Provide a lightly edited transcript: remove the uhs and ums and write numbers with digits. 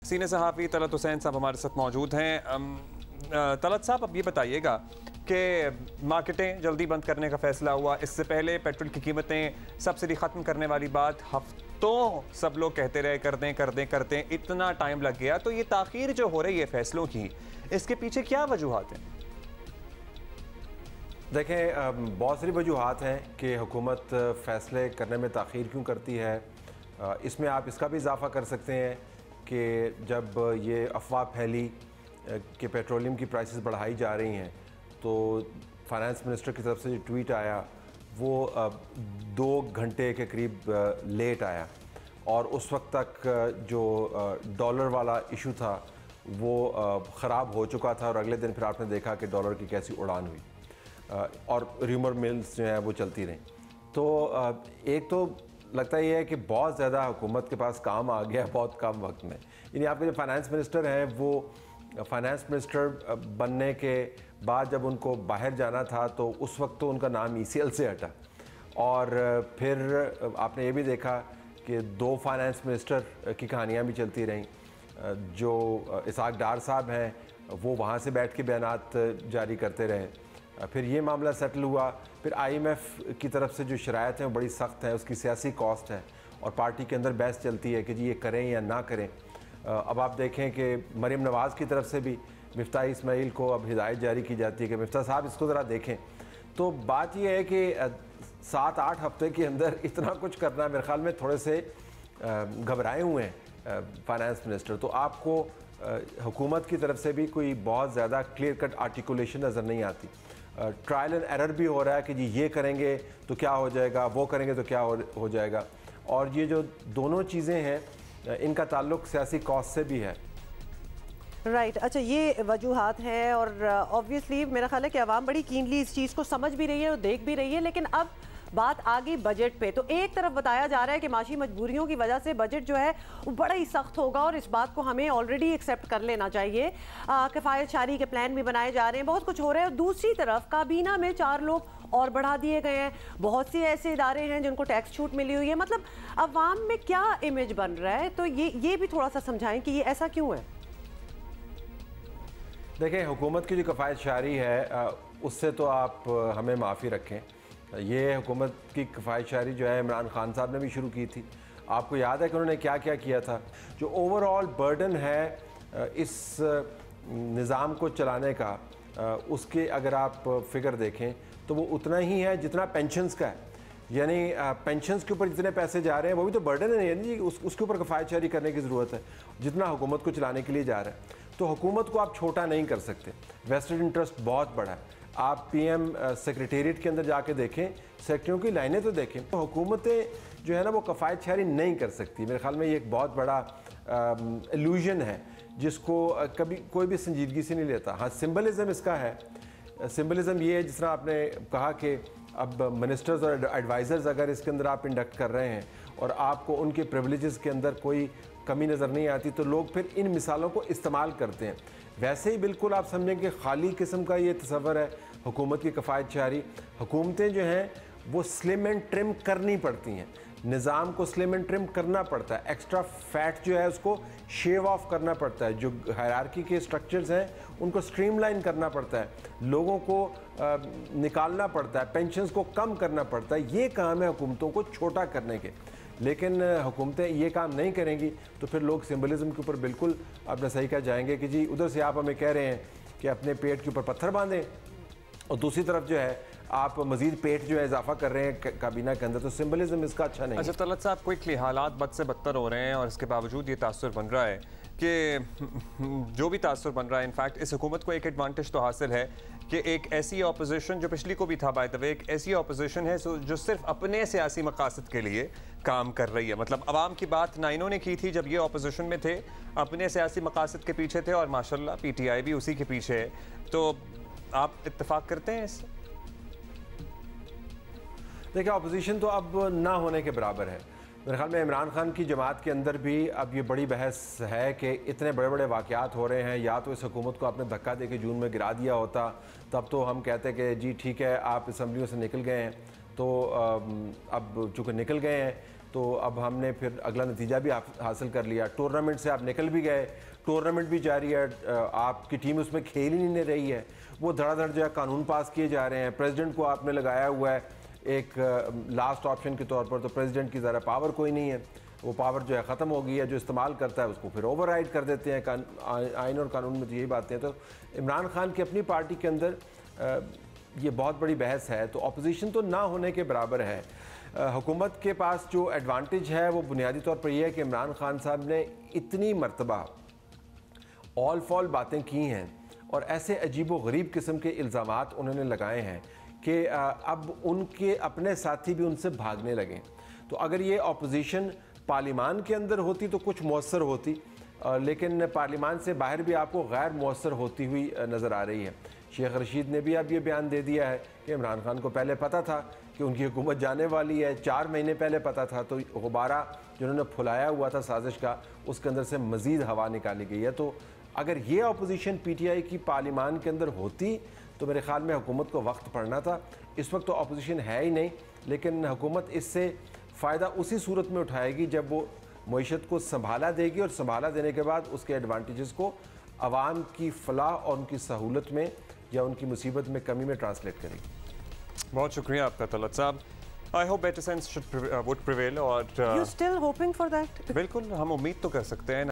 Senior सहाफ़ी तलत हुसैन साहब हमारे साथ मौजूद हैं। तलत साहब, अब ये बताइएगा कि मार्केटें जल्दी बंद करने का फैसला हुआ, इससे पहले पेट्रोल की कीमतें सब्सिडी ख़त्म करने वाली बात हफ्तों सब लोग कहते रहे कर दें, इतना टाइम लग गया। तो ये ताख़ीर जो हो रही है फैसलों की, इसके पीछे क्या वजूहात हैं? देखें, बहुत सारी वजूहात हैं कि हुकूमत फ़ैसले करने में ताख़ीर क्यों करती है। इसमें आप इसका भी इजाफ़ा कर सकते हैं कि जब ये अफवाह फैली कि पेट्रोलियम की प्राइसेस बढ़ाई जा रही हैं, तो फाइनेंस मिनिस्टर की तरफ से जो ट्वीट आया वो 2 घंटे के करीब लेट आया, और उस वक्त तक जो डॉलर वाला इशू था वो ख़राब हो चुका था, और अगले दिन फिर आपने देखा कि डॉलर की कैसी उड़ान हुई और र्यूमर मिल्स जो हैं वो चलती रहीं। तो एक तो लगता ये है कि बहुत ज़्यादा हुकूमत के पास काम आ गया बहुत कम वक्त में। यानी आपके जो फाइनेंस मिनिस्टर हैं, वो फाइनेंस मिनिस्टर बनने के बाद जब उनको बाहर जाना था तो उस वक्त तो उनका नाम ECL से हटा, और फिर आपने ये भी देखा कि 2 फाइनेंस मिनिस्टर की कहानियाँ भी चलती रहीं। जो इसाक डार साहब हैं वो वहाँ से बैठ के बयानात जारी करते रहे, फिर ये मामला सेटल हुआ। फिर IMF की तरफ से जो शराइत हैं वो बड़ी सख्त है, उसकी सियासी कॉस्ट है, और पार्टी के अंदर बहस चलती है कि जी ये करें या ना करें। अब आप देखें कि मरीम नवाज़ की तरफ से भी मिफ्ता इस्माइल को अब हिदायत जारी की जाती है कि मिफ्ता साहब इसको ज़रा देखें। तो बात यह है कि 7-8 हफ्ते के अंदर इतना कुछ करना, मेरे ख्याल में थोड़े से घबराए हुए हैं फाइनेंस मिनिस्टर। तो आपको हुकूमत की तरफ से भी कोई बहुत ज़्यादा क्लियर कट आर्टिकुलेशन नज़र नहीं आती। ट्रायल एंड एरर भी हो रहा है कि जी ये करेंगे तो क्या हो जाएगा, वो करेंगे तो क्या हो जाएगा। और ये जो दोनों चीज़ें हैं इनका ताल्लुक सियासी कॉस्ट से भी है। राइट, अच्छा, ये वजूहात हैं, और ऑब्वियसली मेरा ख्याल है कि आवाम बड़ी कीनली इस चीज़ को समझ भी रही है और देख भी रही है। लेकिन अब बात आ गई बजट पे। तो एक तरफ बताया जा रहा है कि माशी मजबूरियों की वजह से बजट जो है वो बड़ा ही सख्त होगा, और इस बात को हमें ऑलरेडी एक्सेप्ट कर लेना चाहिए। किफ़ायत शारी के प्लान भी बनाए जा रहे हैं, बहुत कुछ हो रहा है। और दूसरी तरफ काबीना में 4 लोग और बढ़ा दिए गए हैं, बहुत से ऐसे इदारे हैं जिनको टैक्स छूट मिली हुई है। मतलब अवाम में क्या इमेज बन रहा है, तो ये भी थोड़ा सा समझाएं कि ये ऐसा क्यों है। देखें, हुकूमत की जो किफ़ायत शारी है उससे तो आप हमें माफ़ी रखें। ये हुकूमत की किफ़ायत शारी जो है इमरान खान साहब ने भी शुरू की थी। आपको याद है कि उन्होंने क्या क्या किया था। जो ओवरऑल बर्डन है इस निज़ाम को चलाने का, उसके अगर आप फिगर देखें तो वो उतना ही है जितना पेंशन्स का है। यानी पेंशन्स के ऊपर जितने पैसे जा रहे हैं वो भी तो बर्डन है, यानी उसके ऊपर किफ़ायत शारी करने की ज़रूरत है जितना हुकूमत को चलाने के लिए जा रहा है। तो हुकूमत को आप छोटा नहीं कर सकते, वेस्टेड इंटरेस्ट बहुत बड़ा है। आप PM सेक्रेटेरिएट के अंदर जाके देखें, सेक्रेटरियों की लाइनें तो देखें। तो हुकूमतें जो है ना वो किफ़ायत शारी नहीं कर सकती। मेरे ख्याल में ये एक बहुत बड़ा इल्यूजन है जिसको कभी कोई भी संजीदगी से नहीं लेता। हाँ, सिंबलिज़म इसका है। सिंबलिज़म ये है, जिस तरह आपने कहा कि अब मिनिस्टर्स और एडवाइज़र्स अगर इसके अंदर आप इंडक्ट कर रहे हैं और आपको उनके प्रिविलेजेस के अंदर कोई कमी नज़र नहीं आती, तो लोग फिर इन मिसालों को इस्तेमाल करते हैं। वैसे ही बिल्कुल आप समझें कि खाली किस्म का ये तस्वर है हुकूमत की किफ़ायत शारी। हुकूमतें जो हैं वो स्लिम एंड ट्रिम करनी पड़ती हैं, निज़ाम को स्लिम एंड ट्रिम करना पड़ता है, एक्स्ट्रा फैट जो है उसको शेव ऑफ करना पड़ता है, जो हायरार्की के स्ट्रक्चर्स हैं उनको स्ट्रीमलाइन करना पड़ता है, लोगों को निकालना पड़ता है, पेंशन्स को कम करना पड़ता है। ये काम है हुकूमतों को छोटा करने के। लेकिन हुकूमतें ये काम नहीं करेंगी तो फिर लोग सिंबलिज़म के ऊपर बिल्कुल आपने सही कहा जाएंगे कि जी उधर से आप हमें कह रहे हैं कि अपने पेट के ऊपर पत्थर बांधें, और दूसरी तरफ जो है आप मजीद पेट जो है इजाफा कर रहे हैं काबीना के अंदर। तो सिंबलिज्म इसका अच्छा नहीं। अच्छा तलत साहब, क्विकली हालात बद से बदतर हो रहे हैं और इसके बावजूद ये तासुर बन रहा है कि जो भी तासुर बन रहा है, इनफैक्ट इस हुकूमत को एक एडवांटेज तो हासिल है कि एक ऐसी अपोजिशन जो पिछली को भी था, बाय द वे, एक ऐसी अपोजिशन है जो सिर्फ अपने सियासी मकासद के लिए काम कर रही है। मतलब अवाम की बात ना इन्होंने की थी जब ये अपोजिशन में थे, अपने सियासी मकासद के पीछे थे, और माशाल्लाह PTI भी उसी के पीछे है। तो आप इत्तेफाक करते हैं इससे? देखिए, अपोजिशन तो अब ना होने के बराबर है। मेरे ख्याल में इमरान खान की जमात के अंदर भी अब ये बड़ी बहस है कि इतने बड़े बड़े वाक़यात हो रहे हैं, या तो इस हुकूमत को आपने धक्का दे के जून में गिरा दिया होता, तब तो हम कहते कि जी ठीक है आप असम्बलियों से निकल गए हैं, तो अब चूँकि निकल गए हैं तो अब हमने फिर अगला नतीजा भी हासिल कर लिया। टूर्नामेंट से आप निकल भी गए, टूर्नामेंट भी जारी है, आपकी टीम उसमें खेल ही नहीं रही है, वो धड़ाधड़ जो है कानून पास किए जा रहे हैं। प्रेसिडेंट को आपने लगाया हुआ है एक लास्ट ऑप्शन के तौर पर, तो प्रेसिडेंट की ज़रा पावर कोई नहीं है, वो पावर जो है ख़त्म हो गई है। जो इस्तेमाल करता है उसको फिर ओवरराइड कर देते हैं। आइन और कानून में तो यही बातें हैं। तो इमरान खान की अपनी पार्टी के अंदर ये बहुत बड़ी बहस है। तो अपोजिशन तो ना होने के बराबर है। हुकूमत के पास जो एडवांटेज है वो बुनियादी तौर पर यह है कि इमरान खान साहब ने इतनी मरतबा ऑल फॉल बातें की हैं और ऐसे अजीब व गरीब किस्म के इल्ज़ामात उन्होंने लगाए हैं कि अब उनके अपने साथी भी उनसे भागने लगे। तो अगर ये अपोजिशन पार्लिमान के अंदर होती तो कुछ मौसर होती, लेकिन पार्लिमान से बाहर भी आपको गैर मौसर होती हुई नज़र आ रही है। शेख रशीद ने भी अब ये बयान दे दिया है कि इमरान खान को पहले पता था कि उनकी हुकूमत जाने वाली है, 4 महीने पहले पता था। तो गुब्बारा जिन्होंने फुलाया हुआ था साजिश का, उसके अंदर से मज़ीद हवा निकाली गई है। तो अगर ये अपोजिशन PTI की पार्लिमान के अंदर होती तो मेरे ख्याल में हुकूमत को वक्त पड़ना था। इस वक्त तो अपोजिशन है ही नहीं, लेकिन हुकूमत इससे फ़ायदा उसी सूरत में उठाएगी जब वो मईशत को संभाला देगी और संभाला देने के बाद उसके एडवांटेजेस को आवाम की फलाह और उनकी सहूलत में या उनकी मुसीबत में कमी में ट्रांसलेट करेगी। बहुत शुक्रिया आपका तलत साहब। I hope better sense would prevail और you still hoping for that? बिल्कुल हम उम्मीद तो कर सकते हैं।